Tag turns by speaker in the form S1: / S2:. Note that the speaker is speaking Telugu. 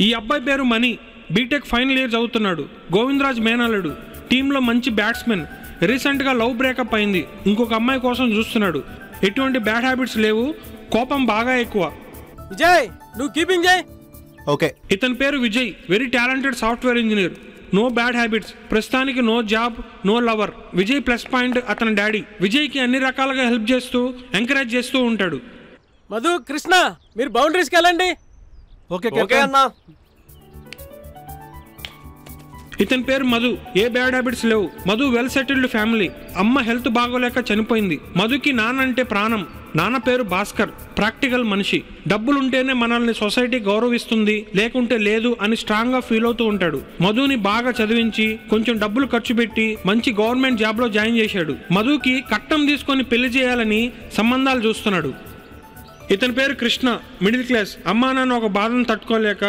S1: ఈ అబ్బాయి పేరు మణి, బీటెక్ ఫైనల్ ఇయర్ చదువుతున్నాడు. గోవిందరాజ్ మేనల్లుడు, టీంలో మంచి బ్యాట్స్మెన్. రీసెంట్గా లవ్ బ్రేకప్ అయింది, ఇంకొక అమ్మాయి కోసం చూస్తున్నాడు. ఎటువంటి బ్యాడ్ హ్యాబిట్స్ లేవు, కోపం బాగా ఎక్కువ.
S2: విజయ్ నువ్వు కీపింగ్ చేయి.
S3: ఓకే.
S1: ఇతని పేరు Vijay, very talented software engineer. No bad habits, ప్రస్తుతానికి no job, no lover. Vijay plus point అతని డాడీ. విజయ్కి అన్ని రకాలుగా హెల్ప్ చేస్తూ ఎంకరేజ్ చేస్తూ ఉంటాడు.
S2: మధు, కృష్ణ మీరు బౌండరీస్కి వెళ్ళండి.
S3: ఓకే అన్నా.
S1: ఇతని పేరు మధు, ఏ బ్యాడ్ హ్యాబిట్స్ లేవు. Madhu well settled family. అమ్మ హెల్త్ బాగోలేక చనిపోయింది. మధుకి నాన్న అంటే ప్రాణం. నాన్న పేరు భాస్కర్, ప్రాక్టికల్ మనిషి. డబ్బులుంటేనే మనల్ని సొసైటీ గౌరవిస్తుంది, లేకుంటే లేదు అని స్ట్రాంగ్ గా ఫీల్ అవుతూ ఉంటాడు. మధుని బాగా చదివించి కొంచెం డబ్బులు ఖర్చు పెట్టి మంచి గవర్నమెంట్ జాబ్ లో జాయిన్ చేశాడు. మధుకి కట్నం తీసుకొని పెళ్లి చేయాలని సంబంధాలు చూస్తున్నాడు. ఇతని పేరు కృష్ణ, మిడిల్ క్లాస్. అమ్మా నాన్న ఒక బాధను తట్టుకోలేక